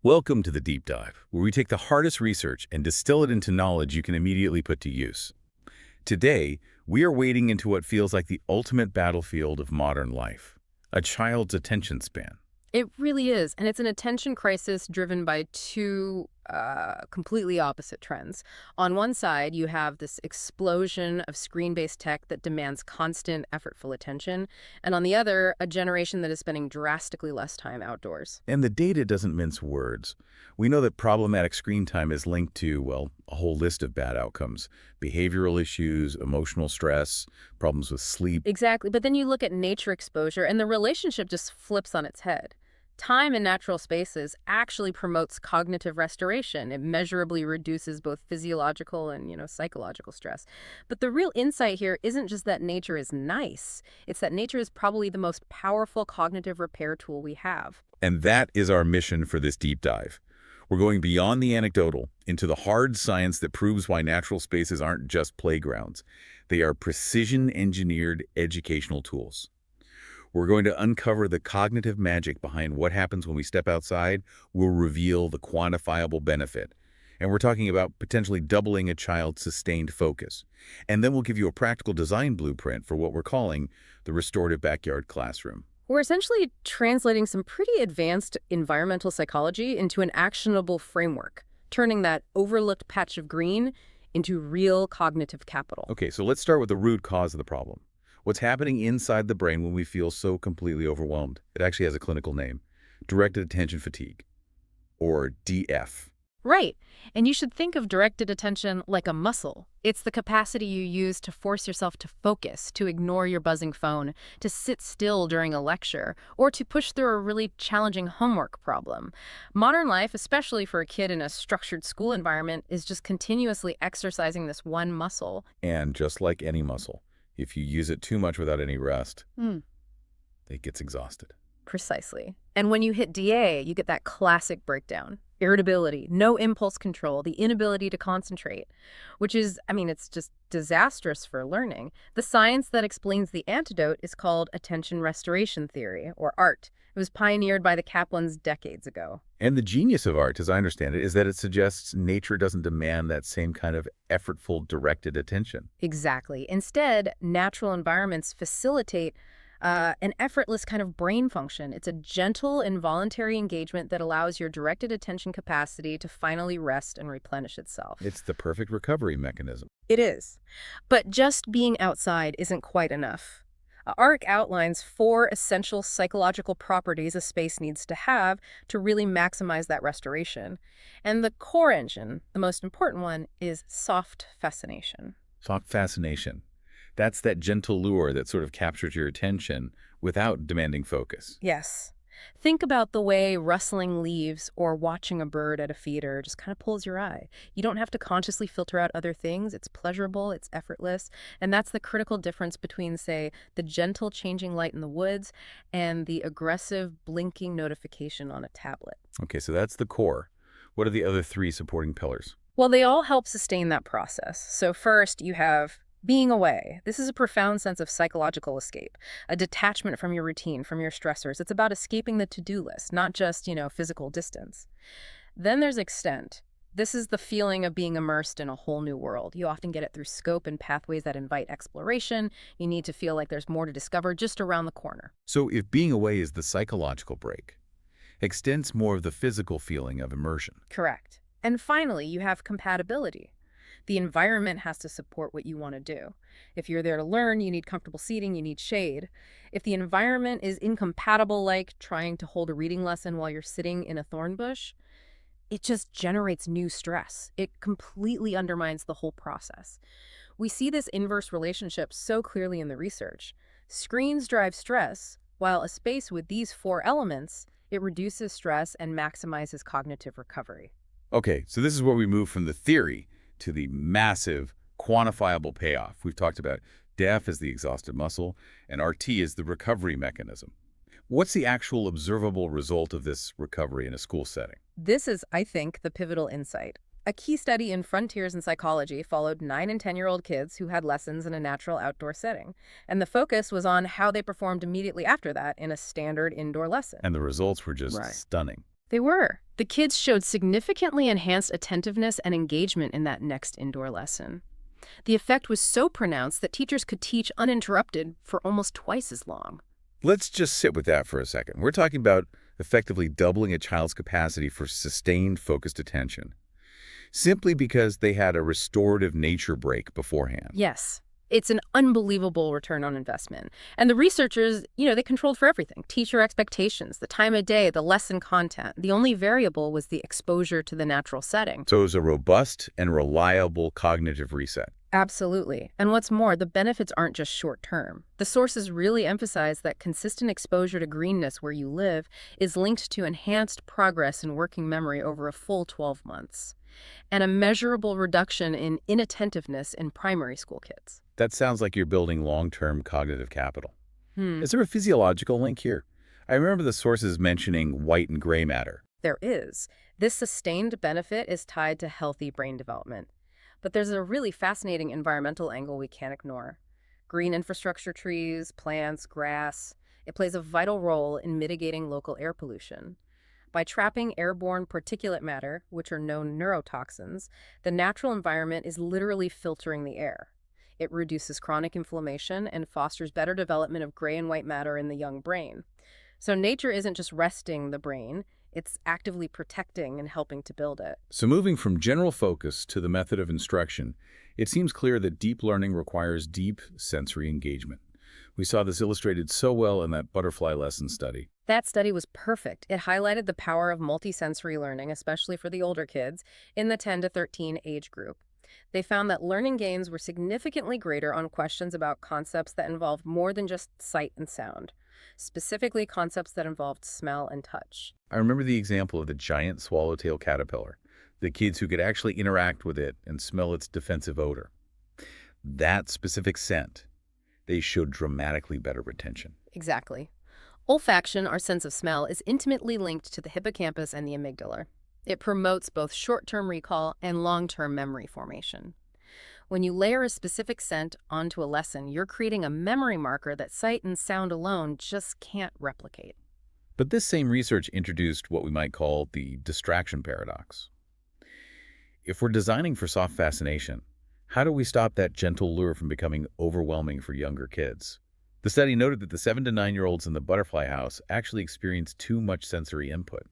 Welcome to the Deep Dive, where we take the hardest research and distill it into knowledge you can immediately put to use. Today, we are wading into what feels like the ultimate battlefield of modern life, a child's attention span. It really is. And it's an attention crisis driven by two completely opposite trends. On one side, you have this explosion of screen-based tech that demands constant, effortful attention. And on the other, a generation that is spending drastically less time outdoors. And the data doesn't mince words. We know that problematic screen time is linked to, well, a whole list of bad outcomes: behavioral issues, emotional stress, problems with sleep. Exactly. But then you look at nature exposure, and the relationship just flips on its head. Time in natural spaces actually promotes cognitive restoration. It measurably reduces both physiological and, psychological stress. But the real insight here isn't just that nature is nice. It's that nature is probably the most powerful cognitive repair tool we have. And that is our mission for this deep dive. We're going beyond the anecdotal into the hard science that proves why natural spaces aren't just playgrounds. They are precision-engineered educational tools. We're going to uncover the cognitive magic behind what happens when we step outside. We'll reveal the quantifiable benefit. And we're talking about potentially doubling a child's sustained focus. And then we'll give you a practical design blueprint for what we're calling the restorative backyard classroom. We're essentially translating some pretty advanced environmental psychology into an actionable framework, turning that overlooked patch of green into real cognitive capital. Okay, so let's start with the root cause of the problem. What's happening inside the brain when we feel so completely overwhelmed? It actually has a clinical name: directed attention fatigue, or DF. Right. And you should think of directed attention like a muscle. It's the capacity you use to force yourself to focus, to ignore your buzzing phone, to sit still during a lecture, or to push through a really challenging homework problem. Modern life, especially for a kid in a structured school environment, is just continuously exercising this one muscle. And just like any muscle, if you use it too much without any rest, Hmm. it gets exhausted. Precisely. And when you hit DA, you get that classic breakdown. Irritability, no impulse control, the inability to concentrate, which is, it's just disastrous for learning. The science that explains the antidote is called attention restoration theory, or ART. It was pioneered by the Kaplans decades ago. And the genius of art, as I understand it, is that it suggests nature doesn't demand that same kind of effortful, directed attention. Exactly. Instead, natural environments facilitate an effortless kind of brain function. It's a gentle, involuntary engagement that allows your directed attention capacity to finally rest and replenish itself. It's the perfect recovery mechanism. It is. But just being outside isn't quite enough. ARC outlines 4 essential psychological properties a space needs to have to really maximize that restoration. And the core engine, the most important one, is soft fascination. Soft fascination. That's that gentle lure that sort of captures your attention without demanding focus. Yes. Think about the way rustling leaves or watching a bird at a feeder just kind of pulls your eye. You don't have to consciously filter out other things. It's pleasurable, it's effortless, and that's the critical difference between, say, the gentle changing light in the woods and the aggressive blinking notification on a tablet. Okay, so that's the core. What are the other 3 supporting pillars? Well, they all help sustain that process. So first, you have being away. This is a profound sense of psychological escape, a detachment from your routine, from your stressors. It's about escaping the to-do list, not just, physical distance. Then there's extent. This is the feeling of being immersed in a whole new world. You often get it through scope and pathways that invite exploration. You need to feel like there's more to discover just around the corner. So if being away is the psychological break, extends more of the physical feeling of immersion. Correct. And finally, you have compatibility. The environment has to support what you want to do. If you're there to learn, you need comfortable seating, you need shade. If the environment is incompatible, like trying to hold a reading lesson while you're sitting in a thorn bush, it just generates new stress. It completely undermines the whole process. We see this inverse relationship so clearly in the research. Screens drive stress, while a space with these 4 elements, it reduces stress and maximizes cognitive recovery. Okay, so this is where we move from the theory to the massive, quantifiable payoff. We've talked about DEF as the exhausted muscle, and RT as the recovery mechanism. What's the actual observable result of this recovery in a school setting? This is, I think, the pivotal insight. A key study in Frontiers in Psychology followed 9 and 10-year-old kids who had lessons in a natural outdoor setting. And the focus was on how they performed immediately after that in a standard indoor lesson. And the results were just Right. stunning. They were. The kids showed significantly enhanced attentiveness and engagement in that next indoor lesson. The effect was so pronounced that teachers could teach uninterrupted for almost twice as long. Let's just sit with that for a second. We're talking about effectively doubling a child's capacity for sustained, focused attention, simply because they had a restorative nature break beforehand. Yes, it's an unbelievable return on investment. And the researchers, they controlled for everything. Teacher expectations, the time of day, the lesson content. The only variable was the exposure to the natural setting. So it was a robust and reliable cognitive reset. Absolutely. And what's more, the benefits aren't just short-term. The sources really emphasize that consistent exposure to greenness where you live is linked to enhanced progress in working memory over a full 12 months, and a measurable reduction in inattentiveness in primary school kids. That sounds like you're building long-term cognitive capital. Hmm. Is there a physiological link here? I remember the sources mentioning white and gray matter. There is. This sustained benefit is tied to healthy brain development. But there's a really fascinating environmental angle we can't ignore. Green infrastructure, trees, plants, grass, it plays a vital role in mitigating local air pollution. By trapping airborne particulate matter, which are known neurotoxins, the natural environment is literally filtering the air. It reduces chronic inflammation and fosters better development of gray and white matter in the young brain. So nature isn't just resting the brain, it's actively protecting and helping to build it. So moving from general focus to the method of instruction, it seems clear that deep learning requires deep sensory engagement. We saw this illustrated so well in that butterfly lesson study. That study was perfect. It highlighted the power of multisensory learning, especially for the older kids, in the 10 to 13 age group. They found that learning gains were significantly greater on questions about concepts that involved more than just sight and sound, specifically concepts that involved smell and touch. I remember the example of the giant swallowtail caterpillar, the kids who could actually interact with it and smell its defensive odor. That specific scent, they showed dramatically better retention. Exactly. Olfaction, our sense of smell, is intimately linked to the hippocampus and the amygdala. It promotes both short-term recall and long-term memory formation. When you layer a specific scent onto a lesson, you're creating a memory marker that sight and sound alone just can't replicate. But this same research introduced what we might call the distraction paradox. If we're designing for soft fascination, how do we stop that gentle lure from becoming overwhelming for younger kids? The study noted that the 7 to 9-year-olds in the butterfly house actually experienced too much sensory input.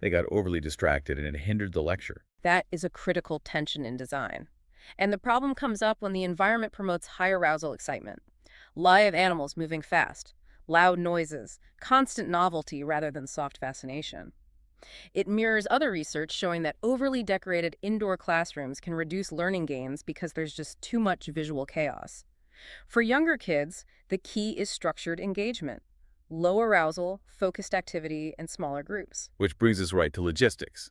They got overly distracted and it hindered the lecture. That is a critical tension in design. And the problem comes up when the environment promotes high arousal excitement. Live animals moving fast, loud noises, constant novelty rather than soft fascination. It mirrors other research showing that overly decorated indoor classrooms can reduce learning gains because there's just too much visual chaos. For younger kids, the key is structured engagement. Low arousal, focused activity, and smaller groups. Which brings us right to logistics.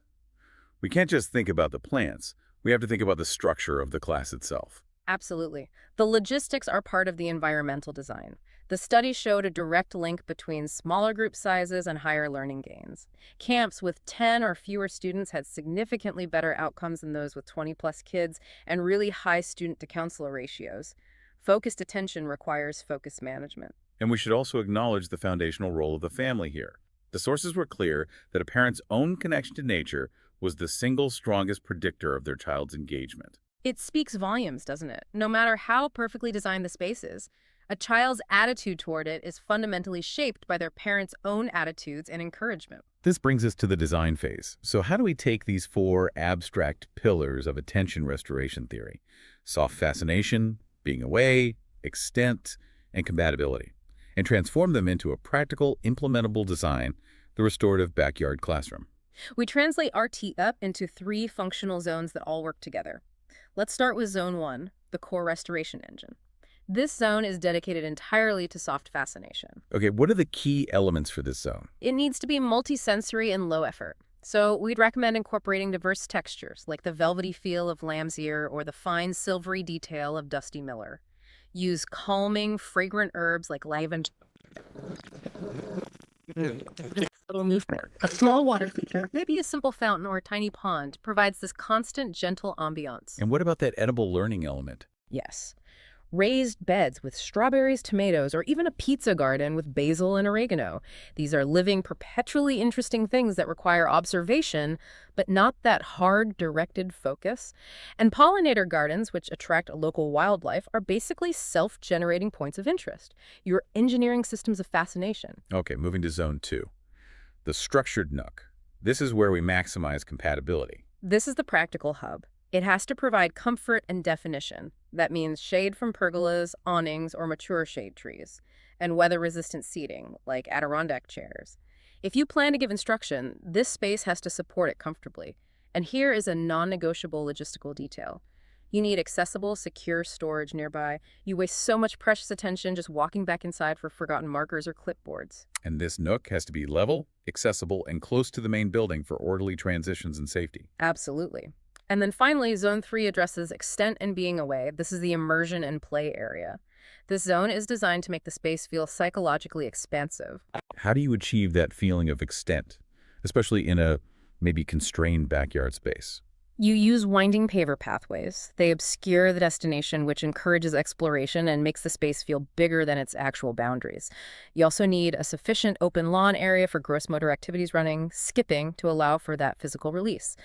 We can't just think about the plants. We have to think about the structure of the class itself. Absolutely. The logistics are part of the environmental design. The study showed a direct link between smaller group sizes and higher learning gains. Camps with 10 or fewer students had significantly better outcomes than those with 20-plus kids and really high student-to-counselor ratios. Focused attention requires focus management. And we should also acknowledge the foundational role of the family here. The sources were clear that a parent's own connection to nature was the single strongest predictor of their child's engagement. It speaks volumes, doesn't it? No matter how perfectly designed the space is, a child's attitude toward it is fundamentally shaped by their parents' own attitudes and encouragement. This brings us to the design phase. So how do we take these 4 abstract pillars of attention restoration theory? Soft fascination, being away, extent, and compatibility, and transform them into a practical, implementable design, the restorative backyard classroom. We translate RT up into 3 functional zones that all work together. Let's start with Zone 1, the core restoration engine. This zone is dedicated entirely to soft fascination. Okay, what are the key elements for this zone? It needs to be multisensory and low effort. So we'd recommend incorporating diverse textures, like the velvety feel of lamb's ear or the fine silvery detail of dusty miller. Use calming, fragrant herbs like lavender. A small water feature, maybe a simple fountain or a tiny pond, provides this constant, gentle ambiance. And what about that edible learning element? Yes. Raised beds with strawberries, tomatoes, or even a pizza garden with basil and oregano. These are living, perpetually interesting things that require observation, but not that hard, directed focus. And pollinator gardens, which attract local wildlife, are basically self-generating points of interest. You're engineering systems of fascination. Okay, moving to zone 2. The structured nook. This is where we maximize compatibility. This is the practical hub. It has to provide comfort and definition. That means shade from pergolas, awnings, or mature shade trees, and weather-resistant seating, like Adirondack chairs. If you plan to give instruction, this space has to support it comfortably. And here is a non-negotiable logistical detail. You need accessible, secure storage nearby. You waste so much precious attention just walking back inside for forgotten markers or clipboards. And this nook has to be level, accessible, and close to the main building for orderly transitions and safety. Absolutely. And then finally, Zone 3 addresses extent and being away. This is the immersion and play area. This zone is designed to make the space feel psychologically expansive. How do you achieve that feeling of extent, especially in a maybe constrained backyard space? You use winding paver pathways. They obscure the destination, which encourages exploration and makes the space feel bigger than its actual boundaries. You also need a sufficient open lawn area for gross motor activities running, skipping to allow for that physical release.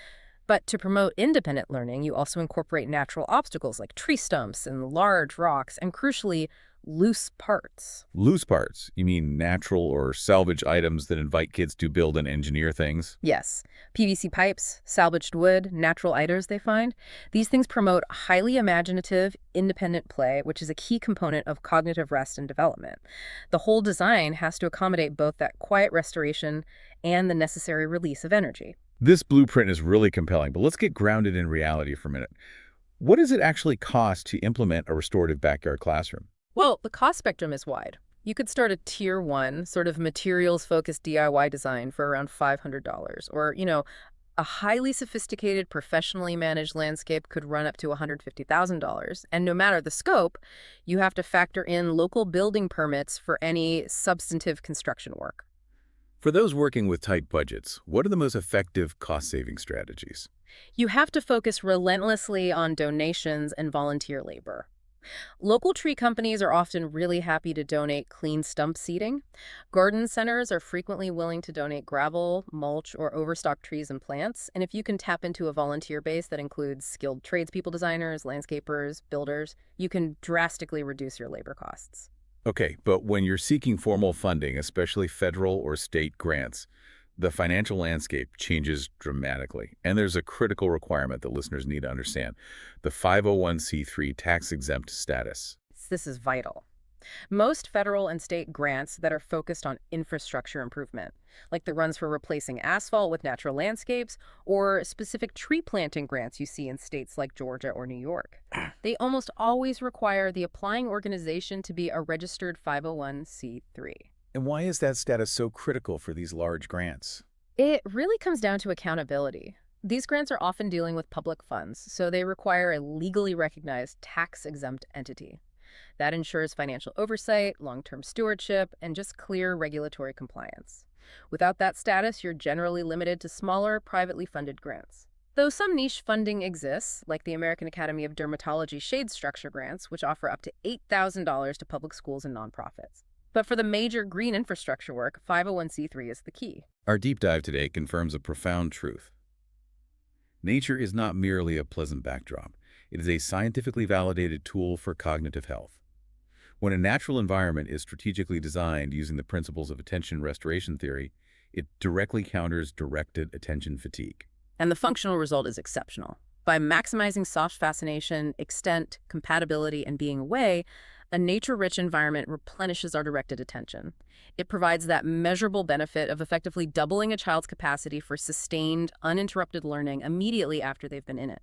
But to promote independent learning, you also incorporate natural obstacles like tree stumps and large rocks, and crucially, loose parts. Loose parts, you mean natural or salvage items that invite kids to build and engineer things? Yes, PVC pipes, salvaged wood, natural items they find. These things promote highly imaginative, independent play, which is a key component of cognitive rest and development. The whole design has to accommodate both that quiet restoration and the necessary release of energy. This blueprint is really compelling, but let's get grounded in reality for a minute. What does it actually cost to implement a restorative backyard classroom? Well, the cost spectrum is wide. You could start a tier 1, sort of materials-focused DIY design for around $500. Or, a highly sophisticated, professionally managed landscape could run up to $150,000. And no matter the scope, you have to factor in local building permits for any substantive construction work. For those working with tight budgets, what are the most effective cost-saving strategies? You have to focus relentlessly on donations and volunteer labor. Local tree companies are often really happy to donate clean stump seeding. Garden centers are frequently willing to donate gravel, mulch, or overstocked trees and plants. And if you can tap into a volunteer base that includes skilled tradespeople designers, landscapers, builders, you can drastically reduce your labor costs. Okay, but when you're seeking formal funding, especially federal or state grants, the financial landscape changes dramatically. And there's a critical requirement that listeners need to understand: the 501c3 tax-exempt status. This is vital. Most federal and state grants that are focused on infrastructure improvement, like the ones for replacing asphalt with natural landscapes, or specific tree planting grants you see in states like Georgia or New York, they almost always require the applying organization to be a registered 501c3. And why is that status so critical for these large grants? It really comes down to accountability. These grants are often dealing with public funds, so they require a legally recognized tax-exempt entity. That ensures financial oversight, long-term stewardship, and just clear regulatory compliance. Without that status, you're generally limited to smaller, privately funded grants. Though some niche funding exists, like the American Academy of Dermatology Shade Structure grants, which offer up to $8,000 to public schools and nonprofits. But for the major green infrastructure work, 501c3 is the key. Our deep dive today confirms a profound truth. Nature is not merely a pleasant backdrop. It is a scientifically validated tool for cognitive health. When a natural environment is strategically designed using the principles of attention restoration theory, it directly counters directed attention fatigue. And the functional result is exceptional. By maximizing soft fascination, extent, compatibility, and being away, a nature-rich environment replenishes our directed attention. It provides that measurable benefit of effectively doubling a child's capacity for sustained, uninterrupted learning immediately after they've been in it.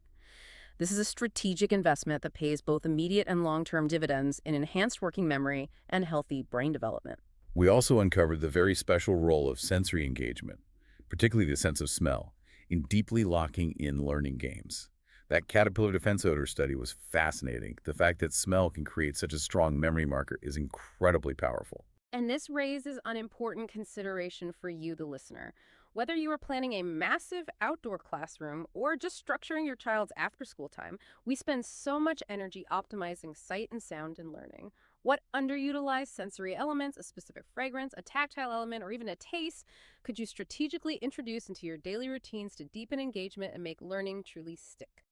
This is a strategic investment that pays both immediate and long-term dividends in enhanced working memory and healthy brain development. We also uncovered the very special role of sensory engagement, particularly the sense of smell, in deeply locking in learning games. That caterpillar defense odor study was fascinating. The fact that smell can create such a strong memory marker is incredibly powerful. And this raises an important consideration for you, the listener. Whether you are planning a massive outdoor classroom or just structuring your child's after school time, we spend so much energy optimizing sight and sound in learning. What underutilized sensory elements, a specific fragrance, a tactile element, or even a taste, could you strategically introduce into your daily routines to deepen engagement and make learning truly stick?